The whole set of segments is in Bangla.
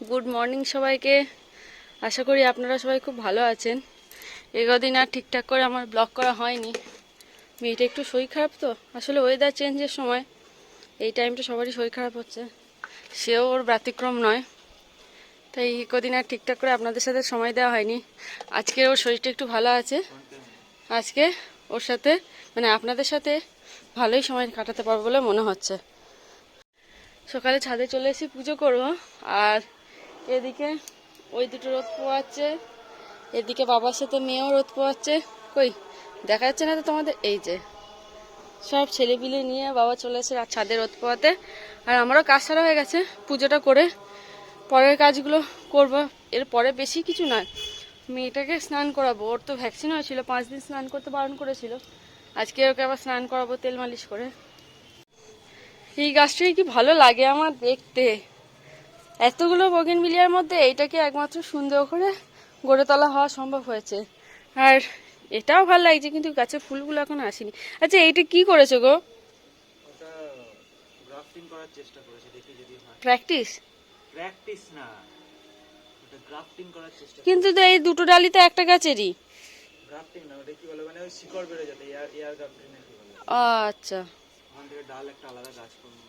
গুড মর্নিং সবাইকে। আশা করি আপনারা সবাই খুব ভালো আছেন। এগোদিন আর ঠিকঠাক করে আমার ব্লগ করা হয়নি। মেয়েটা একটু শরীর খারাপ, তো আসলে ওয়েদার চেঞ্জের সময় এই টাইমটা সবারই শরীর খারাপ হচ্ছে, সেও ওর ব্যতিক্রম নয়। তাই কদিন আর ঠিকঠাক করে আপনাদের সাথে সময় দেওয়া হয়নি। আজকে ওর শরীরটা একটু ভালো আছে, আজকে ওর সাথে মানে আপনাদের সাথে ভালোই সময় কাটাতে পারবো বলে মনে হচ্ছে। সকালে ছাদে চলে এসে পুজো করবো, আর এদিকে ওই দুটো রোদ পোয়াচ্ছে, এদিকে বাবার সাথে মেয়েও রোদ পোয়াচ্ছে। কই দেখা যাচ্ছে না তো তোমাদের? এই যে সব ছেলেপিলে নিয়ে বাবা চলে এসে ছাদে রোদ পোয়াতে, আর আমারও কাজ সারা হয়ে গেছে। পুজোটা করে পরের কাজগুলো করবো। এরপরে বেশি কিছু নয়, মেয়েটাকে স্নান করাবো। ওর তো ভ্যাকসিন হয়েছিল, 5 দিন স্নান করতে বারণ করেছিল। আজকে ওকে আবার স্নান করাবো তেল মালিশ করে। এই গাছটাই কি ভালো লাগে আমার দেখতে। এতগুলো বগেনভিলিয়ার মধ্যে এইটাকে একমাত্র সুন্দর করে গড়ে তোলা হওয়া সম্ভব হয়েছে। আর এটাও ভালো লাগছে, কিন্তু গাছের ফুলগুলো এখন আসেনি। আচ্ছা, এইটা কি করেছো গো? ওটা গ্রাফটিং করার চেষ্টা করেছে, দেখি যদি হয়। প্র্যাকটিস? প্র্যাকটিস না, ওটা গ্রাফটিং করার চেষ্টা। কিন্তু তো এই দুটো ডালি তো একটা গাছেরই। গ্রাফটিং না, ওটা কি বলে মানে ওই শিকড় বেড়ে যাবে, এয়ার গ্রাফটিং নাকি বলে। আচ্ছা, ওখান থেকে ডাল একটা আলাদা গাছ করবো।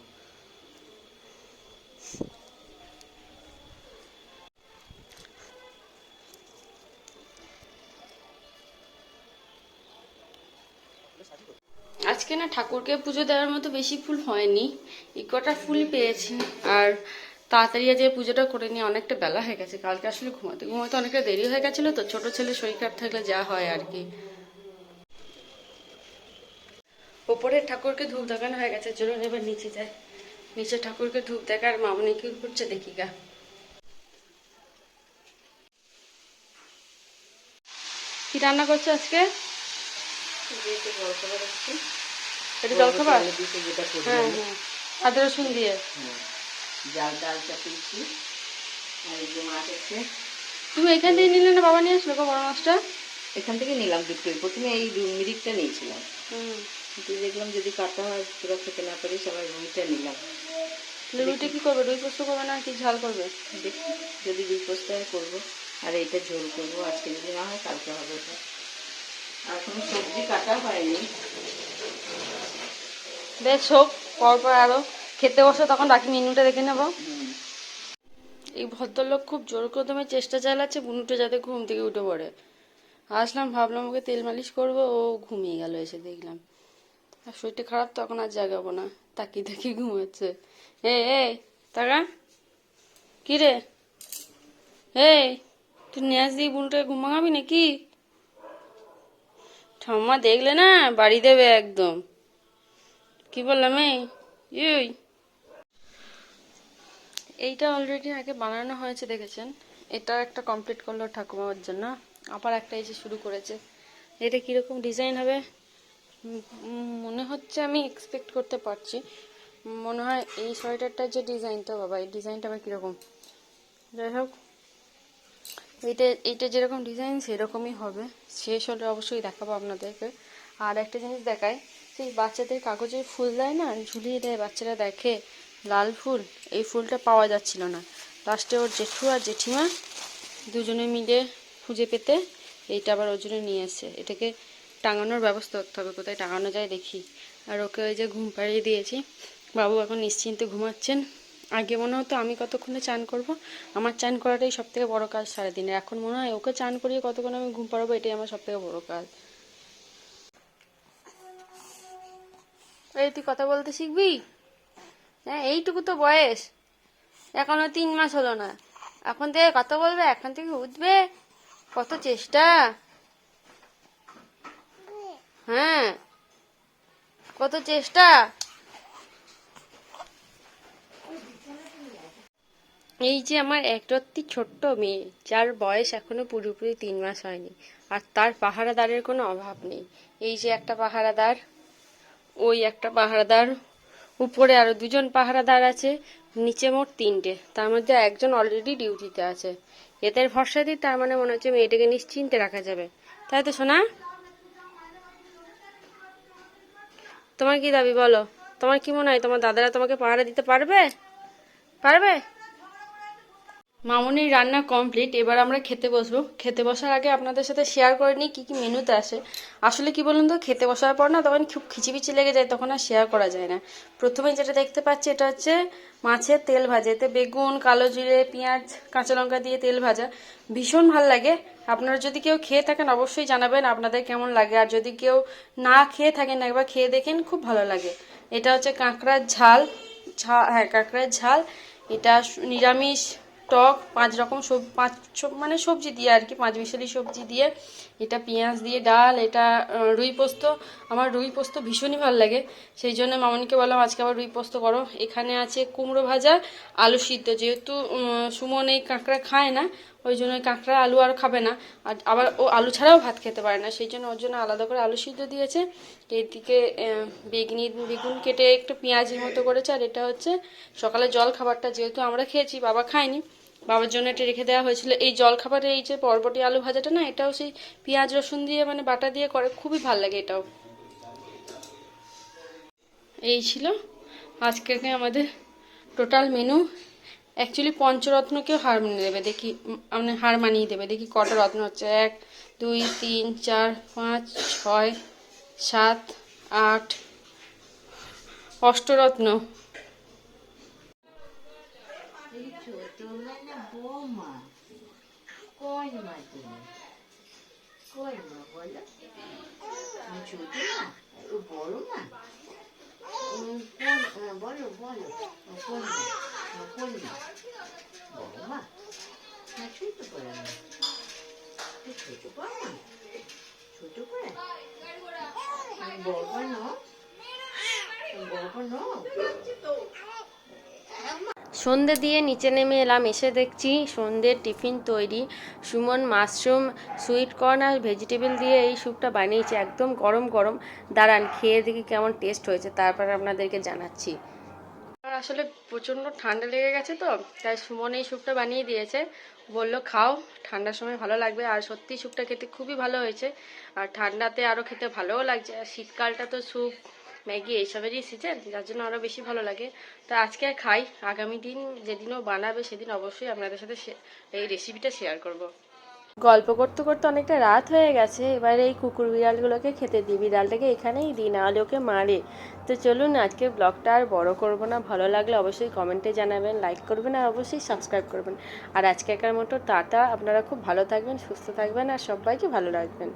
আজকে না ঠাকুরকে পুজো দেওয়ার মতো বেশি ফুল হয়নি, এই কটা ফুলই পেয়েছি। আর তাড়াতাড়ি যে পুজোটা করে নিয়ে অনেকটা বেলা হয়ে গেছে। কালকে আসলে ঘুমাতে ঘুমাতে অনেকটা দেরি হয়ে গেছিলো, তো ছোট ছেলে শরীর খারাপ থাকলে যা হয় আর কি। ওপরে ঠাকুরকে ধূপ দেখানো হয়ে গেছে, চলুন এবার নিচে যাই। নিচে ঠাকুরকে ধূপ দেখার মামনি কি করছে দেখি গা। কি রান্না করছো আজকে? এটা জলখাবার? হ্যাঁ হ্যাঁ, আদা রসুন দিয়ে তুমি এখান থেকে নিলে না? বাবা নিয়ে আসলো গো বড় মাছটা। এখান থেকে নিলাম দুটোই, প্রথমে এই মিরিকটা নিয়েছিলাম, কিন্তু দেখলাম যদি কাটা হয় পুরো খেতে না পারি, সবাই রুইটা নিলাম। রুইটা কি করবে? রুই পোস্ত করবে না কি ঝাল করবে? দেখি যদি দুই পোস্তায় করবো, আর এইটা ঝোল করবো। আজকে যদি না হয় কালকে হবে ওটা। আর কোনো সবজি কাটা হয়নি। বেশ হোক, পরপর আরো খেতে বসো, তখন বাকি মেনুটা দেখে নেবো। এই ভদ্রলোক খুব জোর কদমে চেষ্টা চালাচ্ছে বুনুটা যাতে ঘুম থেকে উঠে পড়ে। আসলাম, ভাবলাম ওকে তেল মালিশ করবো, ও ঘুমিয়ে গেল এসে দেখলাম। আর শরীরটা খারাপ, তখন আর জাগাবো না, তাকিয়ে তাকিয়ে ঘুমাচ্ছে। এই তাকা, কি রে? এই তুই ন্যাস দিয়ে বুনুটাকে ঘুম ভাঙাবি নাকি? ঠাম্মা দেখলে না বাড়ি দেবে একদম। কি বললাম? এই এইটা অলরেডি আগে বানানো হয়েছে দেখেছেন। এটা একটা কমপ্লিট করলো ঠাকুমার জন্য, আবার একটা এসে শুরু করেছে। এটা কিরকম ডিজাইন হবে মনে হচ্ছে, আমি এক্সপেক্ট করতে পারছি। মনে হয় এই সোয়েটারটার যে ডিজাইনটা, বাবা এই ডিজাইনটা আবার কীরকম। যাই হোক, এইটা যেরকম ডিজাইন সেরকমই হবে। শেষ হলে অবশ্যই দেখাবো আপনাদেরকে। আর একটা জিনিস দেখায়, সেই বাচ্চাদের কাগজের ফুল দেয় না, ঝুলিয়ে দেয়, বাচ্চারা দেখে লাল ফুল, এই ফুলটা পাওয়া যাচ্ছিল না। লাস্টে ওর জেঠু আর জেঠিমা দুজনে মিলে খুঁজে পেতে এইটা আবার ওর জন্য নিয়ে এসছে। এটাকে টাঙানোর ব্যবস্থা করতে হবে, কোথায় টাঙানো যায় দেখি। আর ওকে ওই যে ঘুম পাড়িয়ে দিয়েছি, বাবু এখন নিশ্চিন্তে ঘুমাচ্ছেন। আগে মনে হতো আমি কতক্ষণে চান করব, আমার চান করাটাই সব থেকে বড়ো কাজ সারাদিনে। এখন মনে হয় ওকে চান করিয়ে কতক্ষণ আমি ঘুম পাড়াবো, এটাই আমার সব থেকে বড়ো কাজ। এই তুই কথা বলতে শিখবি? হ্যাঁ, এইটুকু তো বয়স, এখনো 3 মাস হলো না, এখন থেকে কথা বলবে, এখন থেকে উঠবে, কত চেষ্টা। হ্যাঁ, কত চেষ্টা। এই যে আমার একরত্তি ছোট্ট মেয়ে, যার বয়স এখনো পুরোপুরি 3 মাস হয়নি, আর তার পাহারাদারের কোনো অভাব নেই। এই যে একটা পাহারাদার, ওই একটা পাহারাদার, উপরে আরো 2জন পাহারাদার আছে, নিচে মোট 3টে, তার মধ্যে একজন অলরেডি ডিউটিতে আছে। এদের ভরসা দিই, তার মানে মনে হচ্ছে মেয়েটাকে নিশ্চিন্তে রাখা যাবে, তাই তো সোনা? তোমার কি দাবি বলো? তোমার কি মনে হয় তোমার দাদারা তোমাকে পাহারা দিতে পারবে? পারবে? মামুনির রান্না কমপ্লিট, এবার আমরা খেতে বসবো। খেতে বসার আগে আপনাদের সাথে শেয়ার করে নিই কী কী মেনুতে আসে। আসলে কি বলুন তো, খেতে বসার পর না তখন খুব খিচিবিচি লেগে যায়, তখন আর শেয়ার করা যায় না। প্রথমে যেটা দেখতে পাচ্ছি এটা হচ্ছে মাছের তেল ভাজা, এতে বেগুন, কালো জিরে, পেঁয়াজ, কাঁচা লঙ্কা দিয়ে তেল ভাজা, ভীষণ ভাল লাগে। আপনারা যদি কেউ খেয়ে থাকেন অবশ্যই জানাবেন আপনাদের কেমন লাগে, আর যদি কেউ না খেয়ে থাকেন একবার খেয়ে দেখেন, খুব ভালো লাগে। এটা হচ্ছে কাঁকড়ার ঝাল, হ্যাঁ কাঁকড়ার ঝাল। এটা নিরামিষ টক, 5 রকম মানে সবজি দিয়ে আর কি, 5 মিশালি সবজি দিয়ে। এটা পেঁয়াজ দিয়ে ডাল। এটা রুই পোস্ত। আমার রুই পোস্ত ভীষণই ভালো লাগে, সেই জন্য মামনিকে বললাম আজকে আবার রুই পোস্ত করো। এখানে আছে কুমড়ো ভাজা, আলু সিদ্ধ, যেহেতু সুমন এই কাঁকড়া খায় না, ওই জন্য কাঁকড়া আলু আর খাবে না, আর আবার ও আলু ছাড়াও ভাত খেতে পারে না, সেই জন্য ওর জন্য আলাদা করে আলু সিদ্ধ দিয়েছে। এদিকে বেগুন কেটে একটু পেঁয়াজের মতো করেছে। আর এটা হচ্ছে সকালে জল খাবারটা, যেহেতু আমরা খেয়েছি, বাবা খায়নি, বাবার জন্য এটা রেখে দেওয়া হয়েছিল। এই জল খাবারে এই যে বরবটি আলু ভাজাটা না, এটাও সেই পেঁয়াজ রসুন দিয়ে মানে বাটা দিয়ে করে, খুবই ভালো লাগে এটাও। এই ছিল আজকে আমাদের টোটাল মেনু। অ্যাকচুয়ালি পঞ্চরত্নকেও হার মানিয়ে দেবে, দেখি মানে হার মানিয়ে দেবে, দেখি কটা রত্ন হচ্ছে। 1 2 3 4 5 6 7 8 অষ্টরত্ন। বৌমা কই মা তুমি, কই মা বলো, আমি ছোট না, ও বড় না, বলো বলো, কোন মা, কোন মা, বড় মা না ছোট করে না, ছোট করে না, ছোট করে বড় না, বড় না। সন্ধে দিয়ে নিচে নেমে এলাম, এসে দেখছি সন্ধ্যের টিফিন তৈরি। সুমন মাশরুম, সুইট কর্ন আর ভেজিটেবল দিয়ে এই স্যুপটা বানিয়েছে, একদম গরম গরম। দাঁড়ান খেয়ে দেখি কেমন টেস্ট হয়েছে, তারপর আপনাদেরকে জানাচ্ছি। আর আসলে প্রচণ্ড ঠান্ডা লেগে গেছে তো, তাই সুমন এই স্যুপটা বানিয়ে দিয়েছে, বললো খাও, ঠান্ডার সময় ভালো লাগবে। আর সত্যি স্যুপটা খেতে খুবই ভালো হয়েছে, আর ঠান্ডাতে আরও খেতে ভালোও লাগছে। আর শীতকালটা তো স্যুপ, ম্যাগি এইসবেরই সিজন, যার জন্য আরও বেশি ভালো লাগে। তো আজকে খাই, আগামী দিন যেদিনও বানাবে সেদিন অবশ্যই আপনাদের সাথে এই রেসিপিটা শেয়ার করব। গল্প করতে করতে অনেকটা রাত হয়ে গেছে, এবার এই কুকুর বিড়ালগুলোকে খেতে দিই। বিড়ালটাকে এখানেই দিই, নাহলে ওকে মারে। তো চলুন আজকে ব্লগটা আর বড় করব না, ভালো লাগলে অবশ্যই কমেন্টে জানাবেন, লাইক করবেন আর অবশ্যই সাবস্ক্রাইব করবেন। আর আজকেকার মতো টাটা, আপনারা খুব ভালো থাকবেন, সুস্থ থাকবেন আর সবাইকে ভালো রাখবেন।